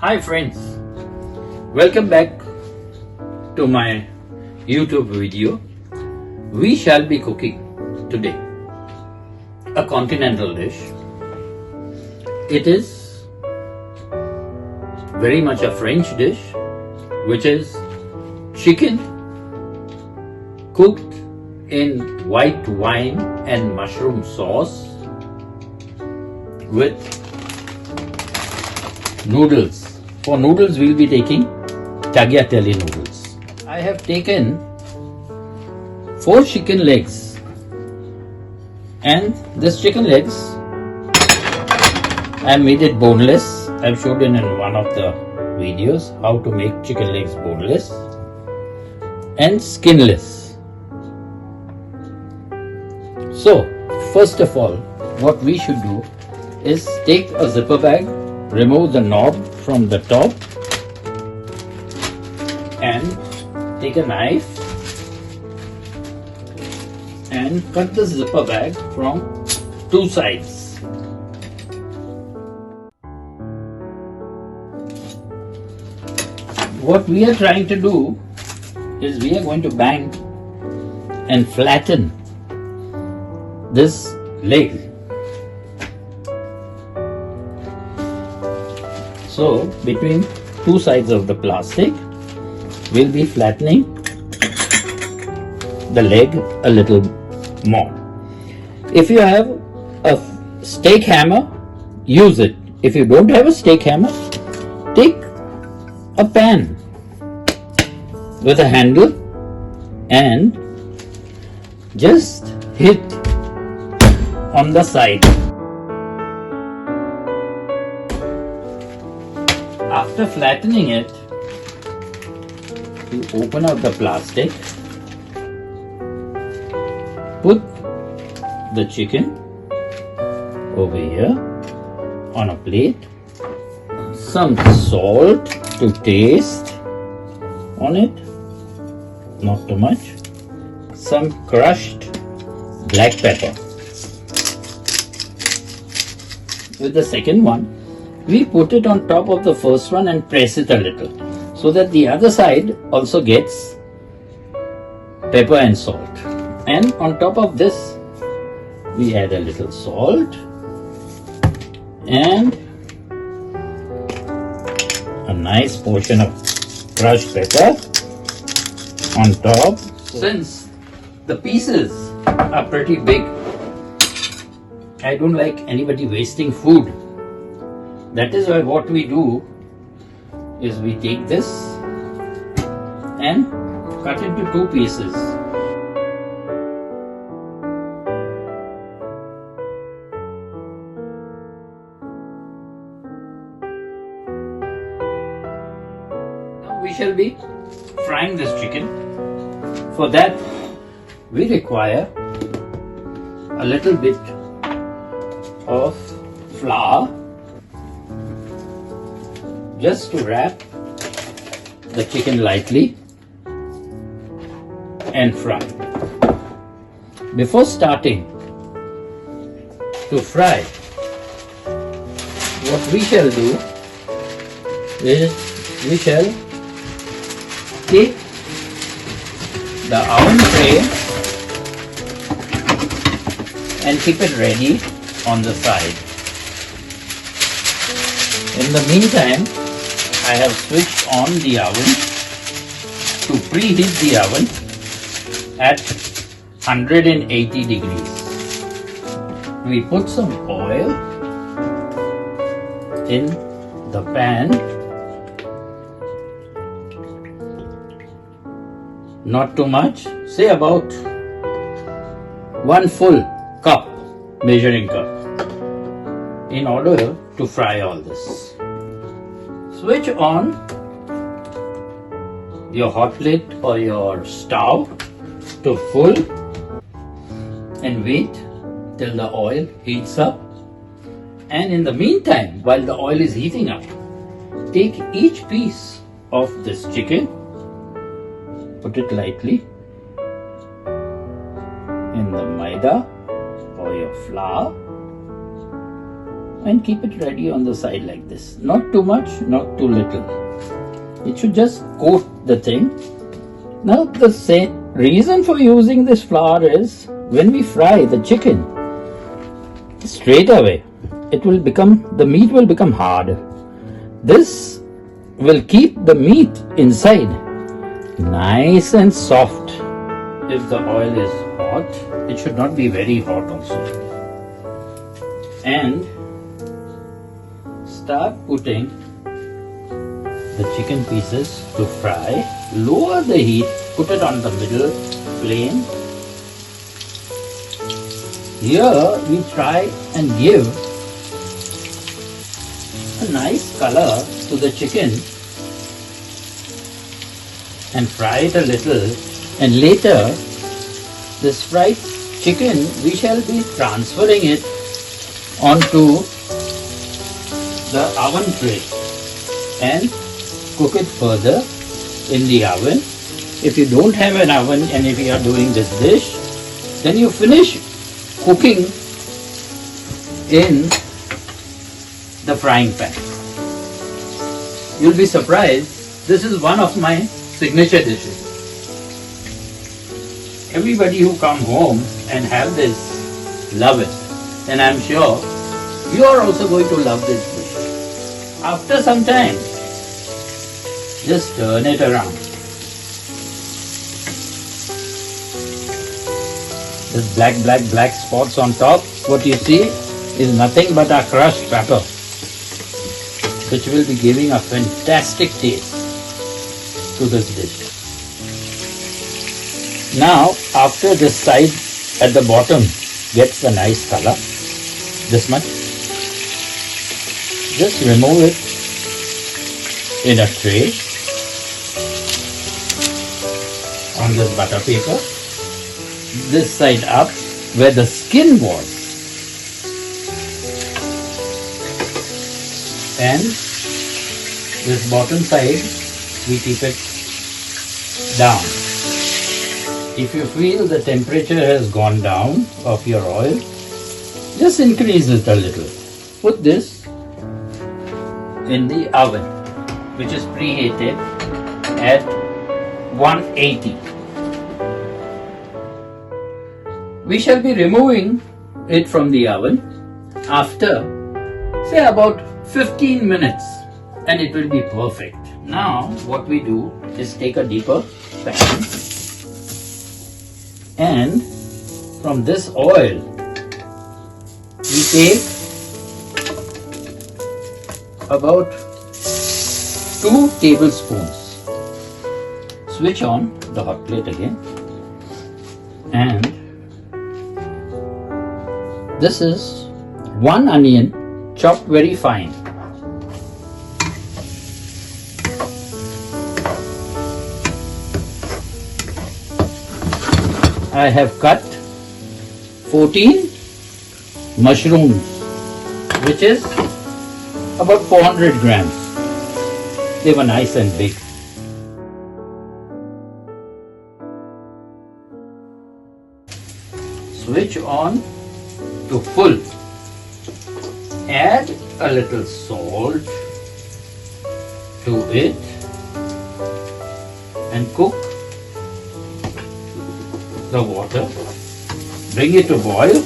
Hi friends, welcome back to my YouTube video. We shall be cooking today a continental dish. It is very much a French dish, which is chicken cooked in white wine and mushroom sauce with noodles. For noodles, we'll be taking Tagliatelle noodles. I have taken 4 chicken legs, and this chicken legs I made it boneless. I've showed in one of the videos how to make chicken legs boneless and skinless. So first of all, what we should do is take a zipper bag, remove the knob from the top, and take a knife and cut the zipper bag from 2 sides. What we are trying to do is we are going to bang and flatten this leg. So between 2 sides of the plastic, we'll be flattening the leg a little more. If you have a steak hammer, use it. If you don't have a steak hammer, take a pan with a handle and just hit on the side. After flattening it, you open out the plastic, put the chicken over here on a plate, some salt to taste on it, not too much, some crushed black pepper. With the second one, we put it on top of the first one and press it a little so that the other side also gets pepper and salt. And on top of this, we add a little salt and a nice portion of crushed pepper on top. Since the pieces are pretty big, I don't like anybody wasting food. That is why what we do is we take this and cut into 2 pieces. Now we shall be frying this chicken. For that, we require a little bit of flour, just to wrap the chicken lightly and fry. Before starting to fry, what we shall do is we shall take the oven tray and keep it ready on the side. In the meantime, I have switched on the oven to preheat the oven at 180 degrees. We put some oil in the pan, not too much, say about 1 full cup, measuring cup, in order to fry all this. Switch on your hot plate or your stove to full and wait till the oil heats up. And in the meantime, while the oil is heating up, take each piece of this chicken, put it lightly in the Maida or your flour and keep it ready on the side like this. Not too much, not too little. It should just coat the thing. Now the same reason for using this flour is when we fry the chicken, straight away the meat will become hard. This will keep the meat inside nice and soft. If the oil is hot, it should not be very hot also. And start putting the chicken pieces to fry. Lower the heat, put it on the middle flame. Here we try and give a nice color to the chicken and fry it a little, and later this fried chicken we shall be transferring it onto the oven tray and cook it further in the oven. If you don't have an oven and if you are doing this dish, then you finish cooking in the frying pan. You'll be surprised, this is one of my signature dishes. Everybody who come home and have this love it, and I'm sure you are also going to love this dish. After some time, just turn it around. This black spots on top, what you see is nothing but a crushed pepper, which will be giving a fantastic taste to this dish. Now, after this side at the bottom gets a nice color, this much, just remove it in a tray on this butter paper. This side up where the skin was, and this bottom side we keep it down. If you feel the temperature has gone down of your oil, just increase it a little. Put this in the oven, which is preheated at 180. We shall be removing it from the oven after, say, about 15 minutes, and it will be perfect. Now what we do is take a deeper pan, and from this oil we take about 2 tablespoons. Switch on the hot plate again, and this is 1 onion chopped very fine. I have cut 14 mushrooms, which is about 400 grams. They were nice and big. Switch on to full. Add a little salt to it and cook the water. Bring it to boil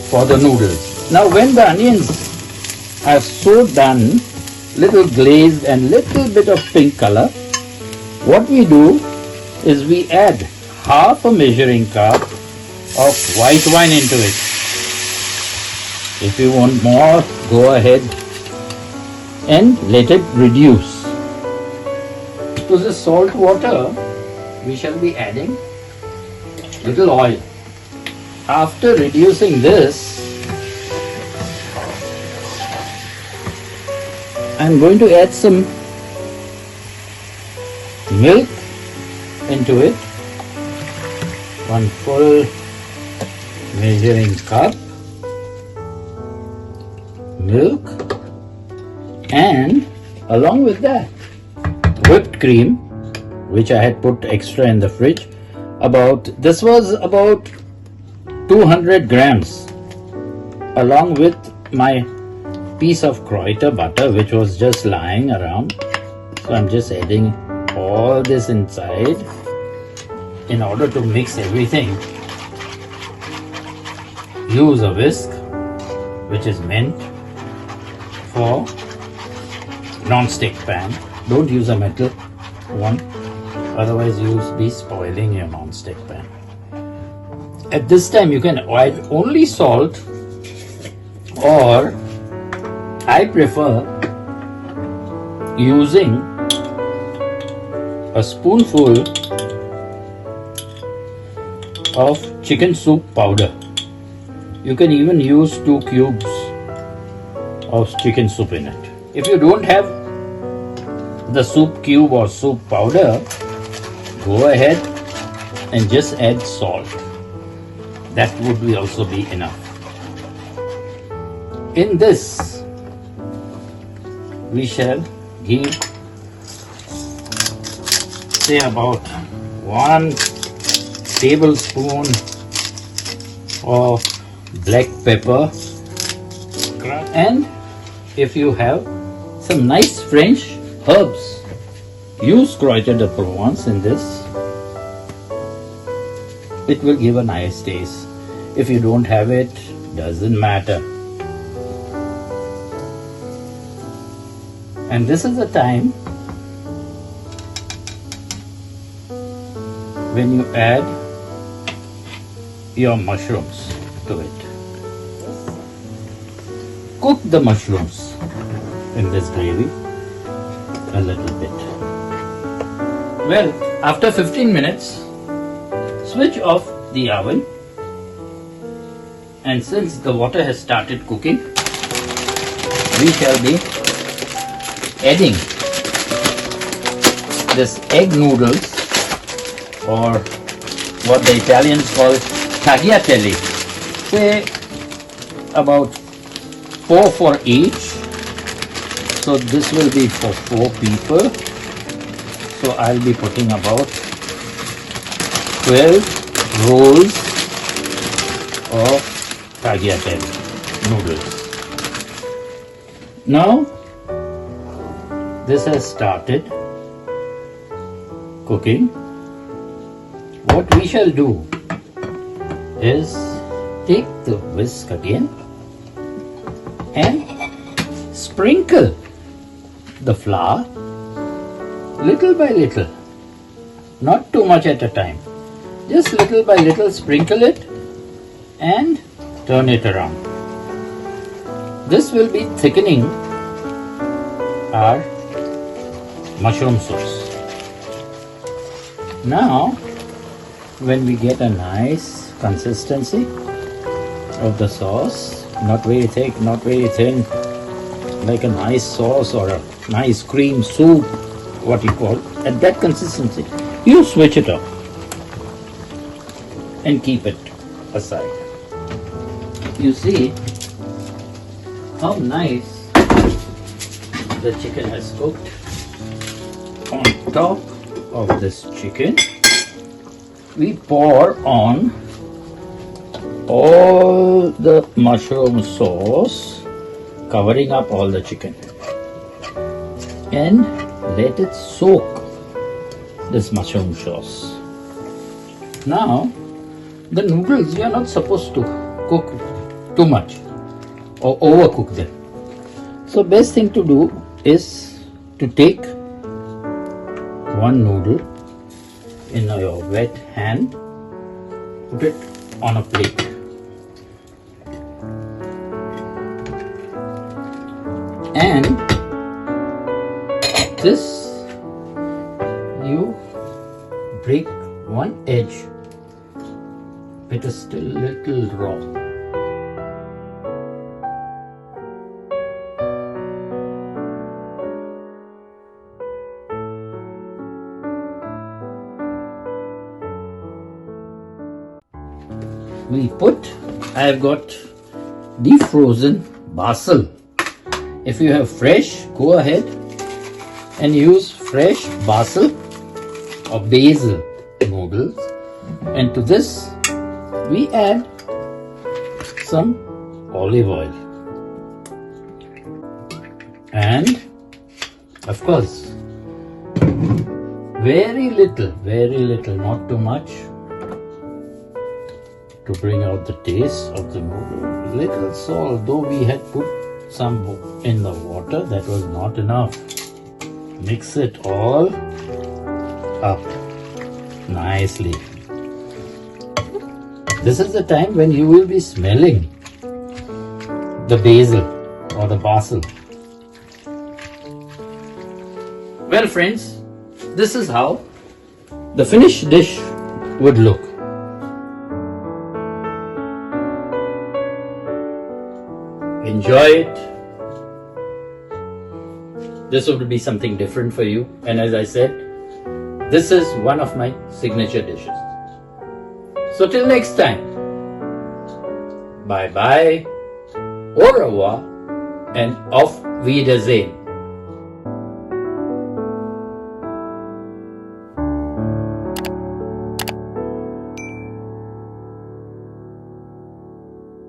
for the noodles. Now when the onions are so done, little glazed and little bit of pink color, what we do is we add half a measuring cup of white wine into it. If you want more, go ahead and let it reduce. To the salt water, we shall be adding little oil. After reducing this, I am going to add some milk into it. 1 full measuring cup milk, and along with that whipped cream, which I had put extra in the fridge. This was about 200 grams, along with my piece of Kräuter butter which was just lying around. So I'm just adding all this inside in order to mix everything. Use a whisk which is meant for non-stick pan. Don't use a metal one, otherwise you'll be spoiling your non-stick pan. At this time you can add only salt, or I prefer using a spoonful of chicken soup powder. You can even use 2 cubes of chicken soup in it. If you don't have the soup cube or soup powder, go ahead and just add salt. That would also be enough. In this, we shall give, say, about 1 tablespoon of black pepper, and if you have some nice French herbs, use Kräuter de Provence in this. It will give a nice taste. If you don't have it, doesn't matter. And this is the time when you add your mushrooms to it. Cook the mushrooms in this gravy a little bit. Well, after 15 minutes, switch off the oven, and since the water has started cooking, we shall be adding this egg noodles, or what the Italians call tagliatelle. Say about 4 for each. So this will be for 4 people. So I'll be putting about 12 rolls of tagliatelle noodles. Now this has started cooking. What we shall do is take the whisk again and sprinkle the flour little by little, not too much at a time, just little by little. Sprinkle it and turn it around. This will be thickening our mushroom sauce. Now when we get a nice consistency of the sauce, not very thick, not very thin, like a nice sauce or a nice cream soup, what you call, at that consistency, you switch it up and keep it aside. You see how nice the chicken has cooked. On top of this chicken, we pour on all the mushroom sauce, covering up all the chicken, and let it soak this mushroom sauce. Now the noodles, we are not supposed to cook too much or overcook them. So best thing to do is to take one noodle in your wet hand, put it on a plate, and this, you break one edge, it is still little raw. We put, I have got defrozen basil. If you have fresh, go ahead and use fresh basil or basil noodles. And to this we add some olive oil. And of course, very little, not too much, to bring out the taste of the noodle. Little salt, though we had put some in the water, that was not enough. Mix it all up nicely. This is the time when you will be smelling the basil or the basil. Well friends, this is how the finished dish would look. Enjoy it. This would be something different for you. And as I said, this is one of my signature dishes. So till next time, bye bye, au revoir, and auf Wiedersehen.